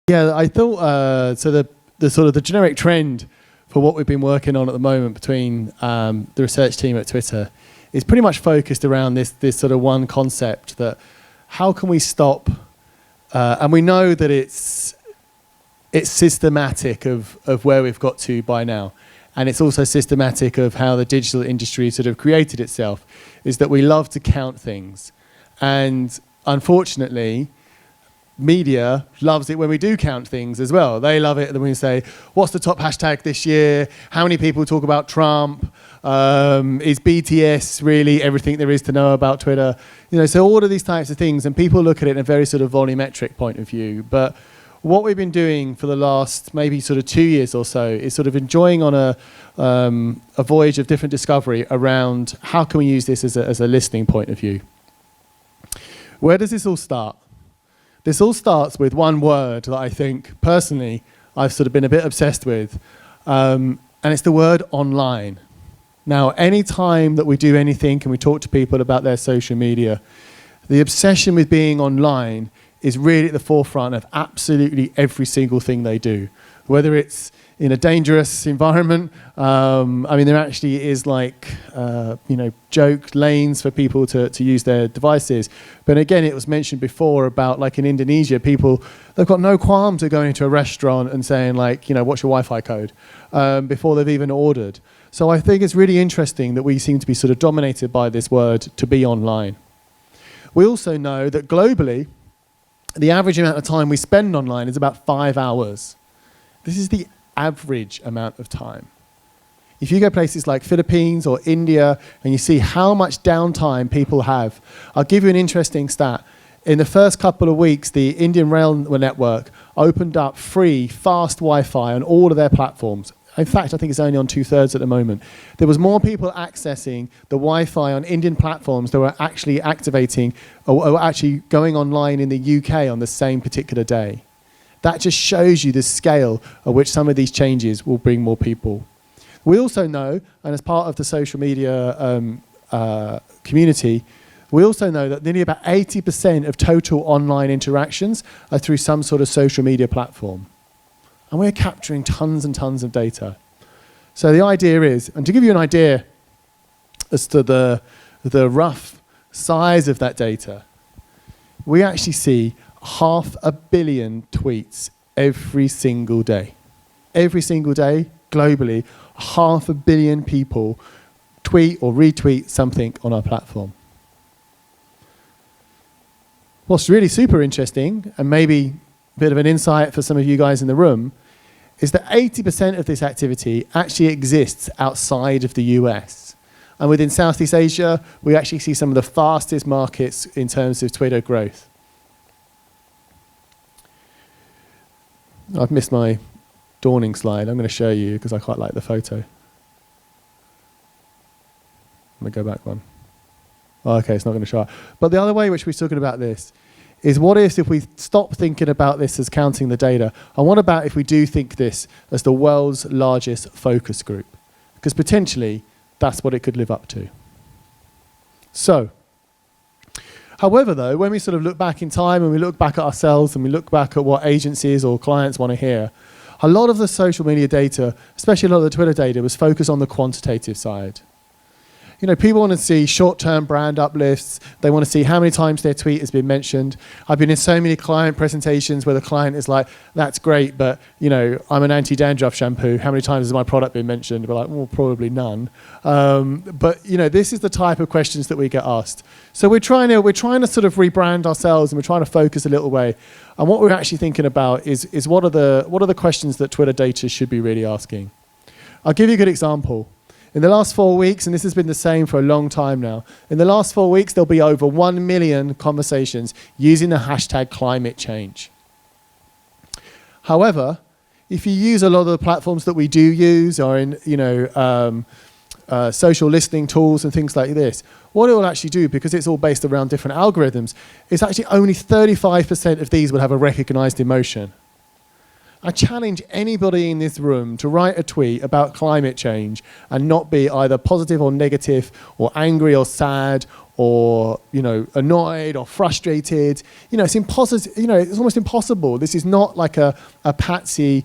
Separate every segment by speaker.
Speaker 1: Yeah, I thought so. The sort of the generic trend for what we've been working on at the moment between the research team at Twitter is pretty much focused around this sort of one concept that how can we stop, and we know that it's systematic of where we've got to by now, and it's also systematic of how the digital industry sort of created itself, is that we love to count things, and unfortunately media loves it when we do count things as well. They love it when we say, what's the top hashtag this year? How many people talk about Trump? Is BTS really everything there is to know about Twitter? You know, so all of these types of things, and people look at it in a very sort of volumetric point of view. But what we've been doing for the last maybe sort of 2 years or so is sort of enjoying on a voyage of different discovery around how can we use this as a listening point of view. Where does this all start? This all starts with one word that I think, personally, I've sort of been a bit obsessed with, and it's the word online. Now, any time that we do anything and we talk to people about their social media, the obsession with being online is really at the forefront of absolutely every single thing they do, whether it's in a dangerous environment. I mean, there actually is like, joke lanes for people to use their devices. But again, it was mentioned before about like in Indonesia, people, they've got no qualms of going into a restaurant and saying like, what's your Wi-Fi code before they've even ordered. So I think it's really interesting that we seem to be sort of dominated by this word to be online. We also know that globally, the average amount of time we spend online is about 5 hours. This is the average amount of time. If you go places like Philippines or India and you see how much downtime people have, I'll give you an interesting stat. In the first couple of weeks, the Indian Rail Network opened up free, fast Wi-Fi on all of their platforms. In fact, I think it's only on 2/3 at the moment. There was more people accessing the Wi-Fi on Indian platforms that were actually activating or actually going online in the UK on the same particular day. That just shows you the scale at which some of these changes will bring more people. We also know, and as part of the social media community, we also know that nearly about 80% of total online interactions are through some sort of social media platform. And we're capturing tons and tons of data. So the idea is, and to give you an idea as to the rough size of that data, we actually see 500 million tweets every single day. Every single day, globally, 500 million people tweet or retweet something on our platform. What's really super interesting, and maybe a bit of an insight for some of you guys in the room, is that 80% of this activity actually exists outside of the US. And within Southeast Asia, we actually see some of the fastest markets in terms of Twitter growth. I've missed my dawning slide. I'm going to show you because I quite like the photo. I'm going to go back one. Oh, okay, it's not going to show up. But the other way which we're talking about this is what if we stop thinking about this as counting the data, and what about if we do think this as the world's largest focus group? Because potentially, that's what it could live up to. So, however though, when we sort of look back in time and we look back at ourselves and we look back at what agencies or clients want to hear, a lot of the social media data, especially a lot of the Twitter data, was focused on the quantitative side. People want to see short-term brand uplifts. They want to see how many times their tweet has been mentioned. I've been in so many client presentations where the client is like, that's great, but, I'm an anti-dandruff shampoo. How many times has my product been mentioned? We're like, well, probably none. But, this is the type of questions that we get asked. So we're trying to sort of rebrand ourselves, and we're trying to focus a little way. And what we're actually thinking about is what are the questions that Twitter data should be really asking? I'll give you a good example. In the last 4 weeks, and this has been the same for a long time now, in the last 4 weeks, there'll be over 1 million conversations using the hashtag climate change. However, if you use a lot of the platforms that we do use, or in social listening tools and things like this, what it will actually do, because it's all based around different algorithms, is actually only 35% of these will have a recognized emotion. I challenge anybody in this room to write a tweet about climate change and not be either positive or negative or angry or sad or annoyed or frustrated. It's impossible. It's almost impossible. This is not like a patsy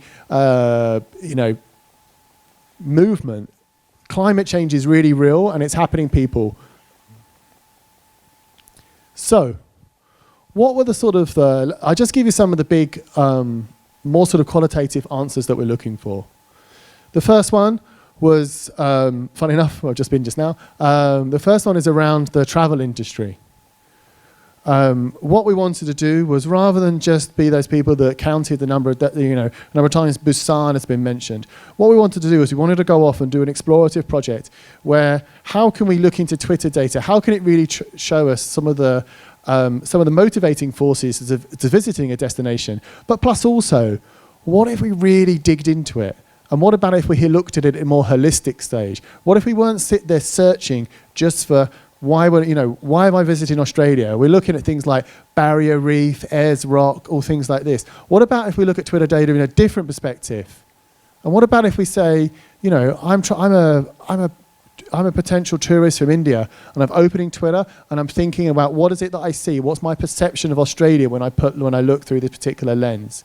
Speaker 1: movement. Climate change is really real, and it's happening, people. So, what were the sort of I'll just give you some of the big, more sort of qualitative answers that we're looking for. The first one was, funny enough, well, just been just now. The first one is around the travel industry. What we wanted to do was, rather than just be those people that counted the number of times Busan has been mentioned, what we wanted to do is we wanted to go off and do an explorative project where, how can we look into Twitter data? How can it really show us some of the motivating forces to visiting a destination? But plus also, what if we really digged into it? And what about if we looked at it in a more holistic stage? What if we weren't sit there searching just for why am I visiting Australia? We're looking at things like Barrier Reef, Ayers Rock, all things like this. What about if we look at Twitter data in a different perspective? And what about if we say, I'm a potential tourist from India, and I'm opening Twitter and I'm thinking about what is it that I see? What's my perception of Australia when I look through this particular lens?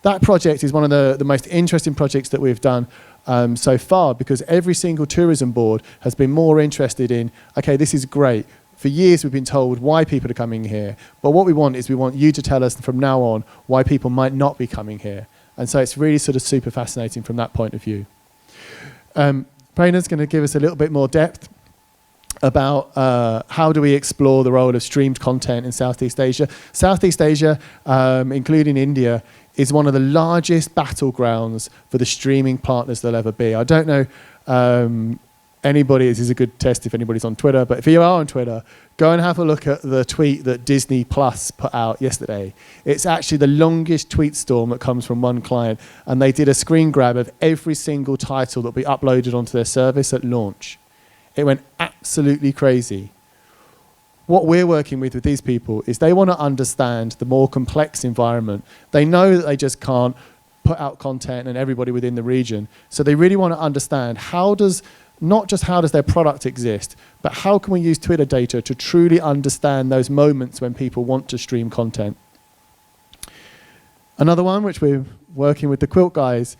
Speaker 1: That project is one of the most interesting projects that we've done so far, because every single tourism board has been more interested in, okay, this is great. For years we've been told why people are coming here, but what we want you to tell us from now on why people might not be coming here. And so it's really sort of super fascinating from that point of view. Prerna's going to give us a little bit more depth about how do we explore the role of streamed content in Southeast Asia. Southeast Asia, including India, is one of the largest battlegrounds for the streaming partners there'll ever be. I don't know anybody, this is a good test if anybody's on Twitter, but if you are on Twitter, go and have a look at the tweet that Disney Plus put out yesterday. It's actually the longest tweet storm that comes from one client, and they did a screen grab of every single title that will be uploaded onto their service at launch. It went absolutely crazy. What we're working with these people is they want to understand the more complex environment. They know that they just can't put out content and everybody within the region. So they really want to understand not just how does their product exist, but how can we use Twitter data to truly understand those moments when people want to stream content. Another one, which we're working with the Quilt guys,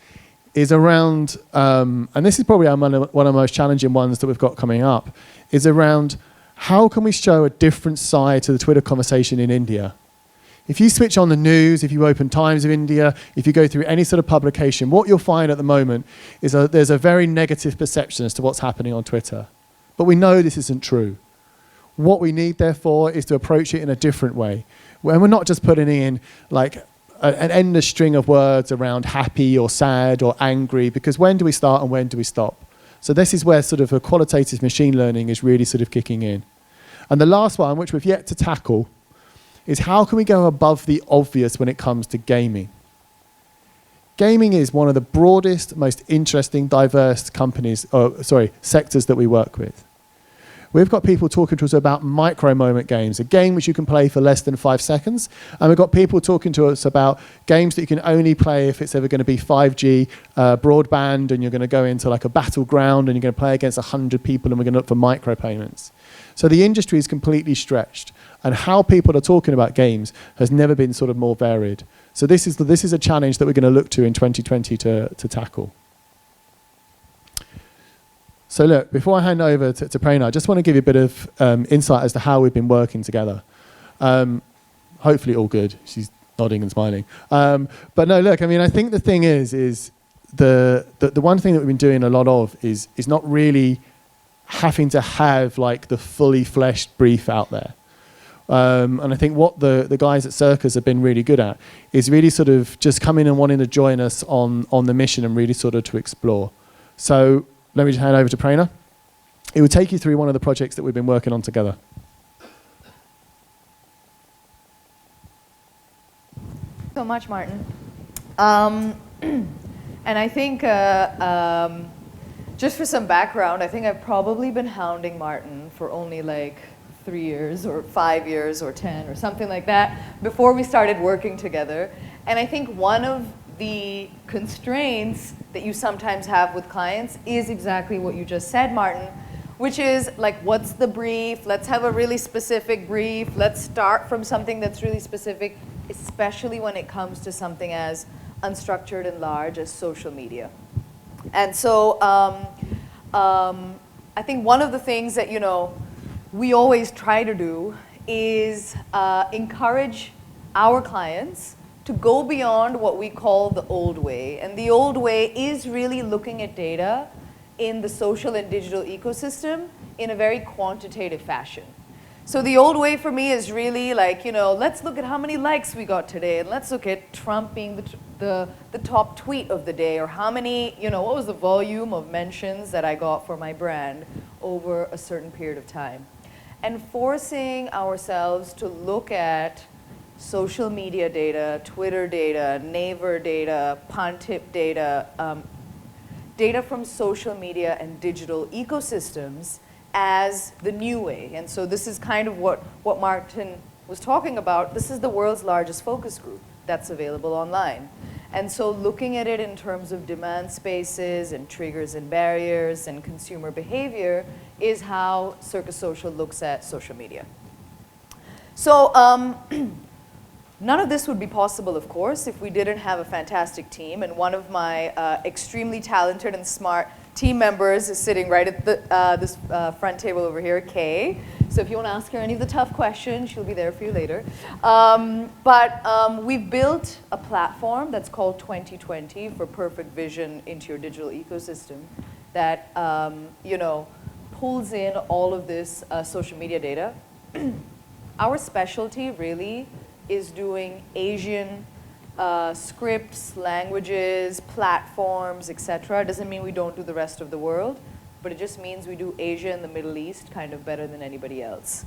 Speaker 1: is around, and this is probably one of the most challenging ones that we've got coming up, is around how can we show a different side to the Twitter conversation in India? If you switch on the news, if you open Times of India, if you go through any sort of publication, what you'll find at the moment is there's a very negative perception as to what's happening on Twitter. But we know this isn't true. What we need, therefore, is to approach it in a different way. And we're not just putting in like an endless string of words around happy or sad or angry, because when do we start and when do we stop? So this is where sort of a qualitative machine learning is really sort of kicking in. And the last one, which we've yet to tackle, is how can we go above the obvious when it comes to gaming? Gaming is one of the broadest, most interesting, diverse sectors that we work with. We've got people talking to us about micro-moment games, a game which you can play for less than 5 seconds. And we've got people talking to us about games that you can only play if it's ever going to be 5G broadband, and you're going to go into like a battleground and you're going to play against 100 people, and we're going to look for micropayments. So the industry is completely stretched, and how people are talking about games has never been sort of more varied. So this is a challenge that we're going to look to in 2020 to tackle. So look, before I hand over to Prerna, I just want to give you a bit of insight as to how we've been working together. Hopefully all good. She's nodding and smiling. But no, look, I mean, I think the thing is the one thing that we've been doing a lot of is not really having to have like the fully fleshed brief out there. And I think what the guys at Circus have been really good at is really sort of just coming and wanting to join us on the mission and really sort of to explore. So let me just hand over to Prerna. It will take you through one of the projects that we've been working on together.
Speaker 2: So much, Martin. And I think, just for some background, I think I've probably been hounding Martin for only like 3 years or 5 years or 10 or something like that before we started working together. And I think one of the constraints that you sometimes have with clients is exactly what you just said, Martin, which is like, what's the brief? Let's have a really specific brief. Let's start from something that's really specific, especially when it comes to something as unstructured and large as social media. And so I think one of the things that, you know, we always try to do is encourage our clients to go beyond what we call the old way. And the old way is really looking at data in the social and digital ecosystem in a very quantitative fashion. So the old way for me is really like, you know, let's look at how many likes we got today, and let's look at Trump being the top tweet of the day, or how many, you know, what was the volume of mentions that I got for my brand over a certain period of time. And forcing ourselves to look at social media data, Twitter data, Naver data, Pantip data, data from social media and digital ecosystems as the new way. And so this is kind of what Martin was talking about. This is the world's largest focus group that's available online. And so looking at it in terms of demand spaces and triggers and barriers and consumer behavior is how Circus Social looks at social media. So none of this would be possible, of course, if we didn't have a fantastic team. And one of my extremely talented and smart team members is sitting right at this front table over here, Kay. So if you want to ask her any of the tough questions, she'll be there for you later. But we've built a platform that's called 2020 for perfect vision into your digital ecosystem that you know, pulls in all of this social media data. Our specialty really is doing Asian scripts, languages, platforms, etc. It doesn't mean we don't do the rest of the world, but it just means we do Asia and the Middle East kind of better than anybody else.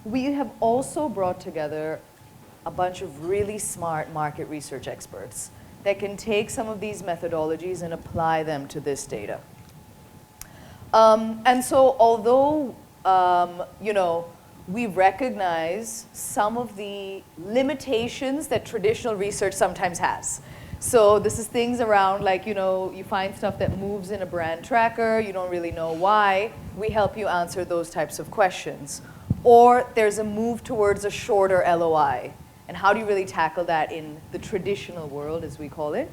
Speaker 2: We have also brought together a bunch of really smart market research experts that can take some of these methodologies and apply them to this data. And so although, you know, we recognize some of the limitations that traditional research sometimes has. So this is things around like, you know, you find stuff that moves in a brand tracker, you don't really know why. We help you answer those types of questions. Or there's a move towards a shorter LOI. And how do you really tackle that in the traditional world, as we call it?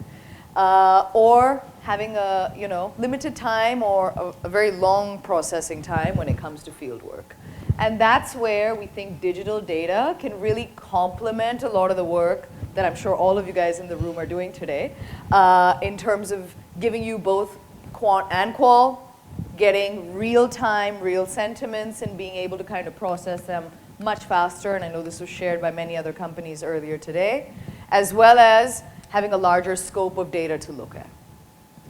Speaker 2: Or having a, you know, limited time or a very long processing time when it comes to field work. And that's where we think digital data can really complement a lot of the work that I'm sure all of you guys in the room are doing today, in terms of giving you both quant and qual, getting real time, real sentiments, and being able to kind of process them much faster. And I know this was shared by many other companies earlier today, as well as having a larger scope of data to look at,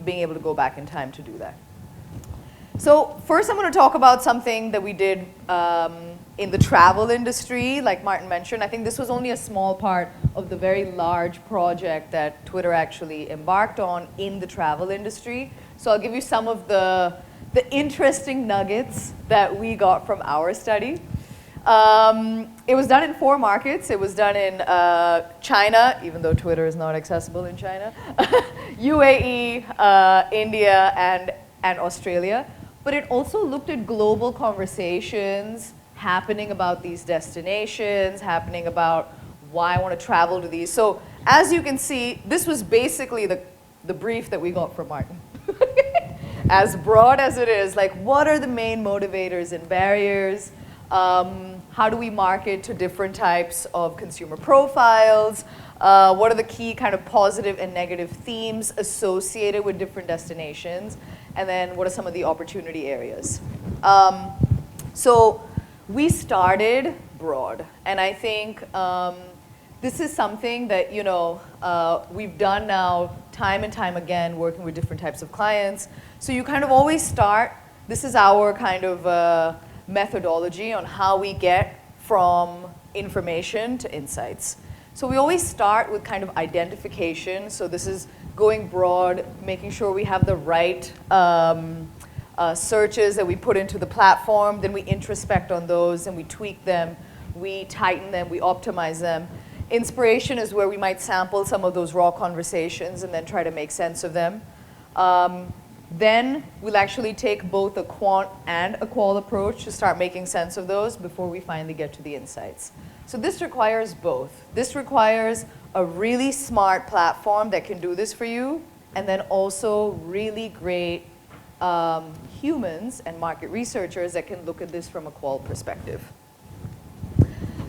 Speaker 2: being able to go back in time to do that. So first I'm going to talk about something that we did in the travel industry, like Martin mentioned. I think this was only a small part of the very large project that Twitter actually embarked on in the travel industry. So I'll give you some of the interesting nuggets that we got from our study. It was done in 4 markets. It was done in China, even though Twitter is not accessible in China, UAE, India, and Australia. But it also looked at global conversations happening about these destinations, happening about why I want to travel to these. So as you can see, this was basically the brief that we got from Martin. As broad as it is, like what are the main motivators and barriers? How do we market to different types of consumer profiles? What are the key kind of positive and negative themes associated with different destinations? And then what are some of the opportunity areas? So we started broad. And I think this is something that, you know, we've done now time and time again, working with different types of clients. So you kind of always start, this is our kind of methodology on how we get from information to insights. So we always start with kind of identification. So this is going broad, making sure we have the right searches that we put into the platform. Then we introspect on those and we tweak them, we tighten them, we optimize them. Inspiration is where we might sample some of those raw conversations and then try to make sense of them. Then we'll actually take both a quant and a qual approach to start making sense of those before we finally get to the insights. So this requires both. This requires a really smart platform that can do this for you, and then also really great humans and market researchers that can look at this from a qual perspective.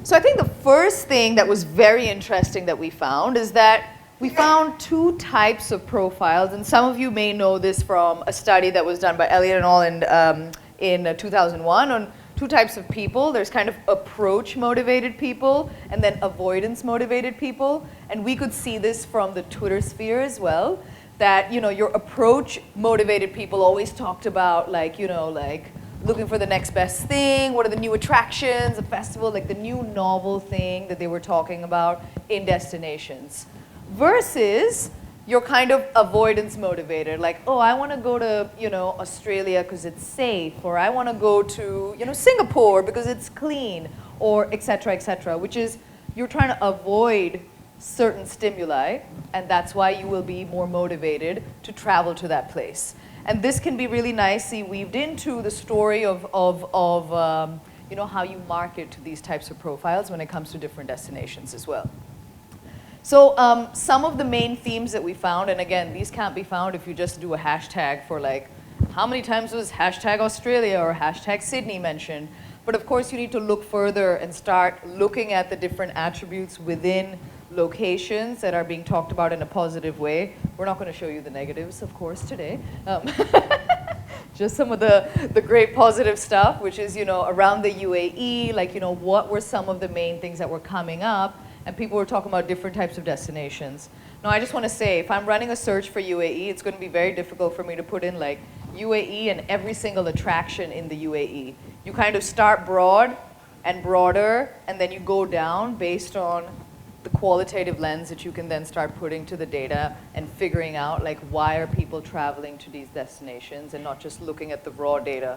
Speaker 2: So I think the first thing that was very interesting that we found is that we found two types of profiles, and some of you may know this from a study that was done by Elliott and all in 2001 on two types of people. There's kind of approach-motivated people and then avoidance-motivated people. And we could see this from the Twitter sphere as well, that your approach-motivated people always talked about like looking for the next best thing, what are the new attractions, a festival, like the new novel thing that they were talking about in destinations. Versus you're kind of avoidance motivated, like, oh, I want to go to Australia because it's safe, or I want to go to Singapore because it's clean, or et cetera, which is you're trying to avoid certain stimuli, and that's why you will be more motivated to travel to that place. And this can be really nicely weaved into the story of how you market to these types of profiles when it comes to different destinations as well. So some of the main themes that we found, and again, these can't be found if you just do a hashtag for like, how many times was hashtag Australia or hashtag Sydney mentioned? But of course, you need to look further and start looking at the different attributes within locations that are being talked about in a positive way. We're not going to show you the negatives, of course, today. Just some of the great positive stuff, which is, around the UAE, like, what were some of the main things that were coming up? And people were talking about different types of destinations. Now, I just want to say, if I'm running a search for UAE, it's going to be very difficult for me to put in like UAE and every single attraction in the UAE. You kind of start broad and broader, and then you go down based on the qualitative lens that you can then start putting to the data and figuring out like why are people traveling to these destinations, and not just looking at the raw data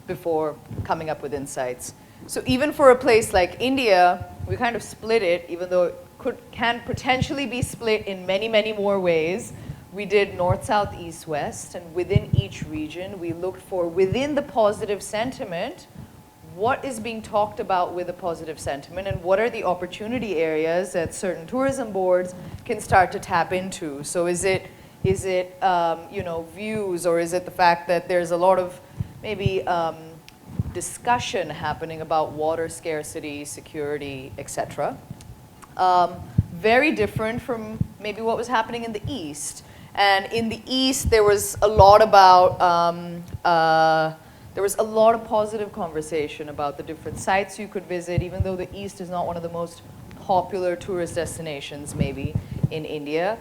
Speaker 2: before coming up with insights. So even for a place like India, we kind of split it, even though it can potentially be split in many, many more ways. We did north, south, east, west, and within each region, we looked for, within the positive sentiment, what is being talked about with a positive sentiment, and what are the opportunity areas that certain tourism boards can start to tap into. So is it views, or is it the fact that there's a lot of maybe discussion happening about water scarcity, security, etc. Very different from maybe what was happening in the East. And in the East, there was a lot about, there was a lot of positive conversation about the different sites you could visit, even though the East is not one of the most popular tourist destinations maybe in India,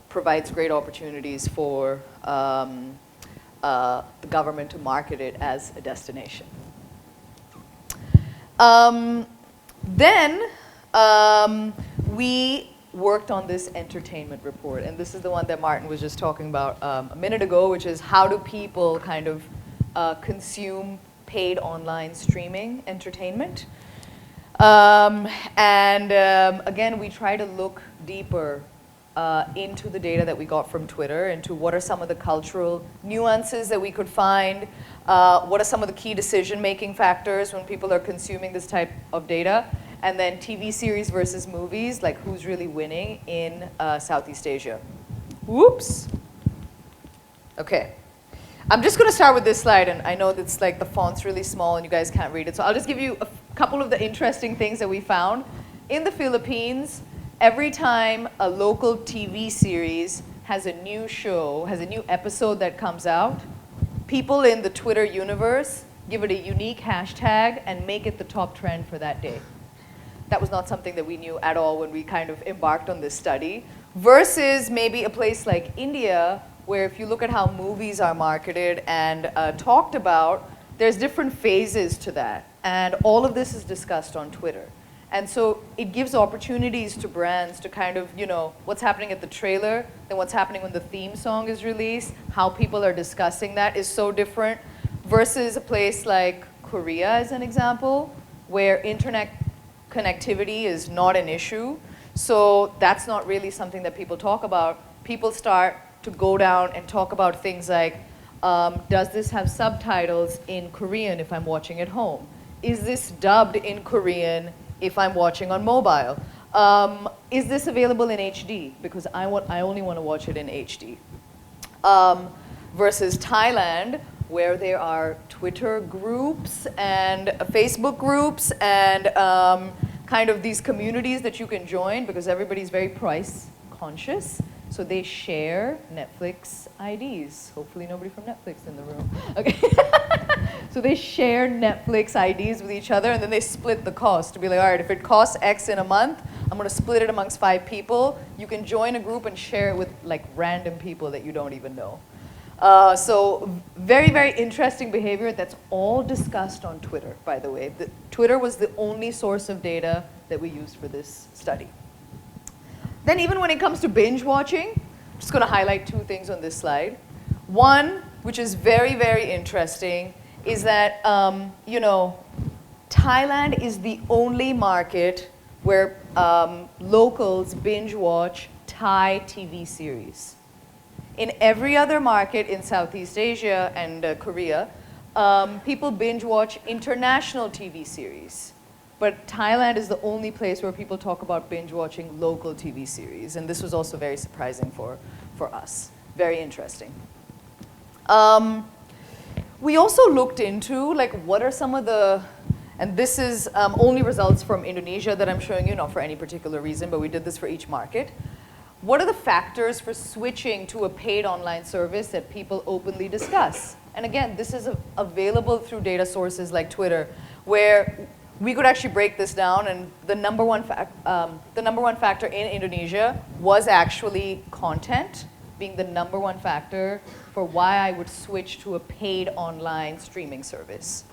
Speaker 2: provides great opportunities for the government to market it as a destination. Then we worked on this entertainment report, and this is the one that Martin was just talking about a minute ago, which is how do people kind of consume paid online streaming entertainment. Again, we try to look deeper into the data that we got from Twitter, into what are some of the cultural nuances that we could find, what are some of the key decision-making factors when people are consuming this type of data, and then TV series versus movies, like who's really winning in Southeast Asia. Whoops. Okay. I'm just going to start with this slide, and I know that's like the font's really small and you guys can't read it, so I'll just give you a couple of the interesting things that we found. In the Philippines, every time a local TV series has a new show, has a new episode that comes out, people in the Twitter universe give it a unique hashtag and make it the top trend for that day. That was not something that we knew at all when we kind of embarked on this study. Versus maybe a place like India, where if you look at how movies are marketed and talked about, there's different phases to that. And all of this is discussed on Twitter. And so it gives opportunities to brands to kind of, what's happening at the trailer, then what's happening when the theme song is released, how people are discussing that is so different, versus a place like Korea, as an example, where internet connectivity is not an issue. So that's not really something that people talk about. People start to go down and talk about things like Does this have subtitles in Korean if I'm watching at home? Is this dubbed in Korean if I'm watching on mobile? Is this available in HD? Because I only want to watch it in HD. Versus Thailand, where there are Twitter groups and Facebook groups and kind of these communities that you can join because everybody's very price conscious. So they share Netflix IDs. Hopefully nobody from Netflix in the room. Okay. So they share Netflix IDs with each other and then they split the cost to be like, all right, if it costs X in a month, I'm going to split it amongst 5 people. You can join a group and share it with like random people that you don't even know. So very, very interesting behavior that's all discussed on Twitter, by the way. Twitter was the only source of data that we used for this study. Then even when it comes to binge watching, I'm just going to highlight 2 things on this slide. One, which is very, very interesting, is that, Thailand is the only market where locals binge watch Thai TV series. In every other market in Southeast Asia and Korea, people binge watch international TV series. But Thailand is the only place where people talk about binge watching local TV series. And this was also very surprising for us. Very interesting. We also looked into like what are some of the, and this is only results from Indonesia that I'm showing you, not for any particular reason, but we did this for each market. What are the factors for switching to a paid online service that people openly discuss? And again, this is available through data sources like Twitter, where we could actually break this down, and the number one factor in Indonesia was actually content being the number one factor for why I would switch to a paid online streaming service.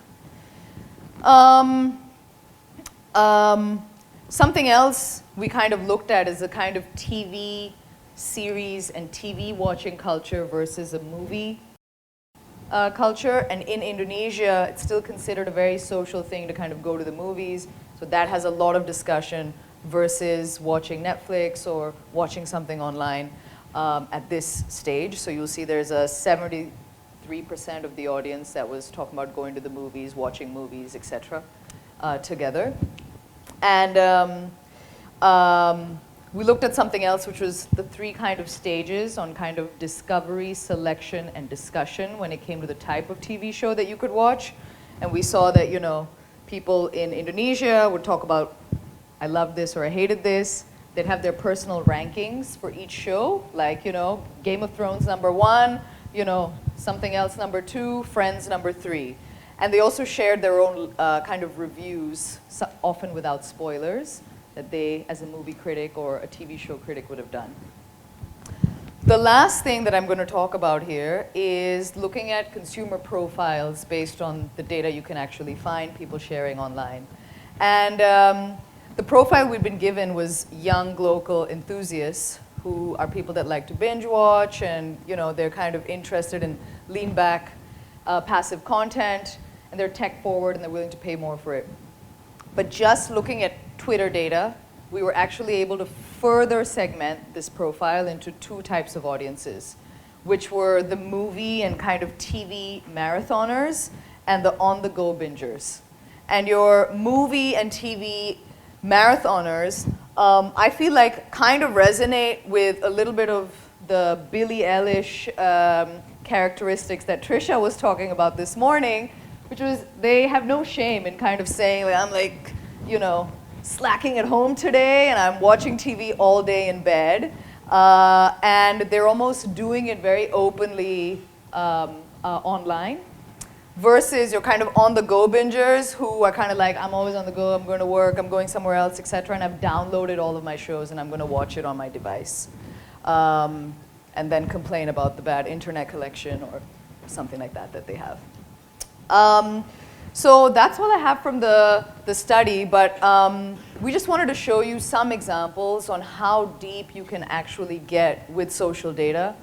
Speaker 2: Something else we kind of looked at is a kind of TV series and TV watching culture versus a movie culture. And in Indonesia, it's still considered a very social thing to kind of go to the movies. So that has a lot of discussion versus watching Netflix or watching something online at this stage. So you'll see there's a 73% of the audience that was talking about going to the movies, watching movies, etc. Together. And we looked at something else, which was the 3 kind of stages on kind of discovery, selection, and discussion when it came to the type of TV show that you could watch. And we saw that, people in Indonesia would talk about, I loved this or I hated this. They'd have their personal rankings for each show, like, Game of Thrones #1, something else #2, Friends #3. And they also shared their own kind of reviews, often without spoilers, that they, as a movie critic or a TV show critic, would have done. The last thing that I'm going to talk about here is looking at consumer profiles based on the data you can actually find people sharing online. And the profile we've been given was young local enthusiasts who are people that like to binge watch and they're kind of interested in lean back passive content, and they're tech forward and they're willing to pay more for it. But just looking at Twitter data, we were actually able to further segment this profile into 2 types of audiences, which were the movie and kind of TV marathoners and the on-the-go bingers. And your movie and TV marathoners, I feel like kind of resonate with a little bit of the Billie Eilish characteristics that Trisha was talking about this morning, which was they have no shame in kind of saying, like, I'm like, slacking at home today and I'm watching TV all day in bed. And they're almost doing it very openly online. Versus your kind of on-the-go bingers who are kind of like, I'm always on the go, I'm going to work, I'm going somewhere else, etc. And I've downloaded all of my shows and I'm going to watch it on my device. And then complain about the bad internet connection or something like that they have. So that's what I have from the study, but we just wanted to show you some examples on how deep you can actually get with social data.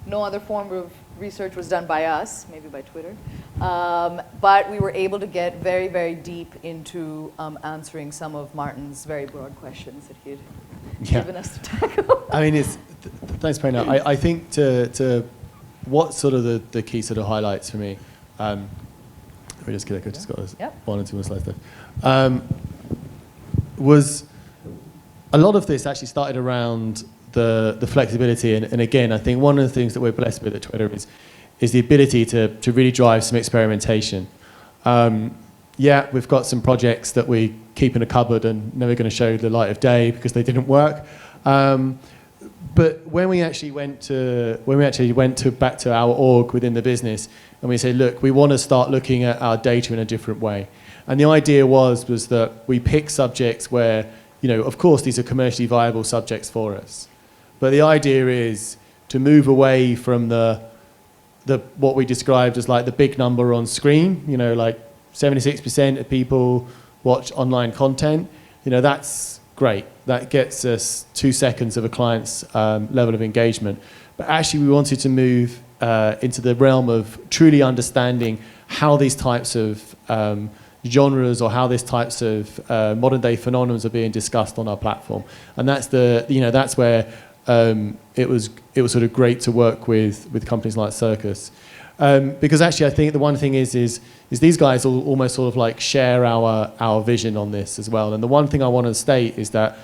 Speaker 2: No other form of research was done by us, maybe by Twitter, but we were able to get very, very deep into answering some of Martin's very broad questions that he had given us to tackle.
Speaker 1: I mean, thanks, Prerna. I think to what sort of the key sort of highlights for me. We just got this one or two more slides there. Was a lot of this actually started around the flexibility, and again, I think one of the things that we're blessed with at Twitter is the ability to really drive some experimentation. We've got some projects that we keep in a cupboard and never going to show the light of day because they didn't work. But when we actually went back to our org within the business and we said, look, we want to start looking at our data in a different way. And the idea was that we pick subjects where, of course, these are commercially viable subjects for us. But the idea is to move away from the what we described as like the big number on screen, like 76% of people watch online content. That's great. That gets us 2 seconds of a client's level of engagement. But actually, we wanted to move into the realm of truly understanding how these types of genres or how these types of modern day phenomena are being discussed on our platform. And that's that's where it was sort of great to work with companies like Circus. Because actually, I think the one thing is these guys all almost sort of like share our vision on this as well. And the one thing I want to state is that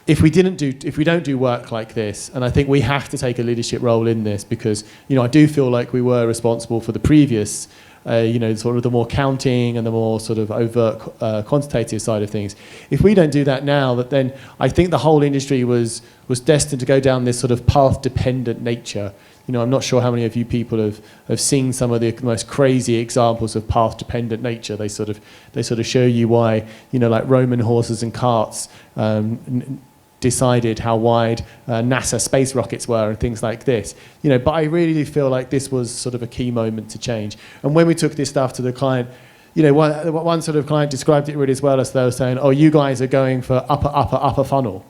Speaker 1: if we don't do work like this, and I think we have to take a leadership role in this, because I do feel like we were responsible for the previous, sort of the more counting and the more sort of overt quantitative side of things. If we don't do that now, then I think the whole industry was destined to go down this sort of path-dependent nature. I'm not sure how many of you people have seen some of the most crazy examples of path-dependent nature. They sort of show you why, like Roman horses and carts decided how wide NASA space rockets were and things like this. But I really do feel like this was sort of a key moment to change. And when we took this stuff to the client, one sort of client described it really as well, as they were saying, "Oh, you guys are going for upper funnel."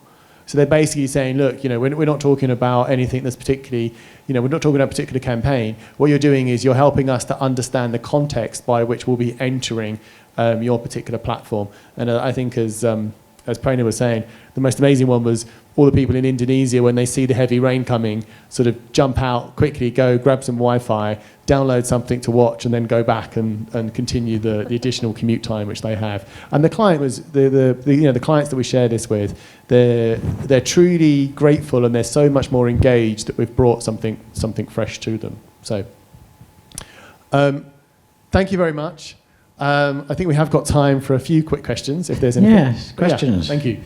Speaker 1: So they're basically saying, look, we're not talking about anything that's particularly, we're not talking about a particular campaign. What you're doing is you're helping us to understand the context by which we'll be entering your particular platform. And I think as Prerna was saying, the most amazing one was all the people in Indonesia, when they see the heavy rain coming, sort of jump out quickly, go grab some Wi-Fi, download something to watch, and then go back and continue the additional commute time which they have. And the client was the clients that we share this with, they're truly grateful, and they're so much more engaged that we've brought something fresh to them. So, thank you very much. I think we have got time for a few quick questions, if there's any.
Speaker 3: Yes, questions.
Speaker 1: Yeah, thank you.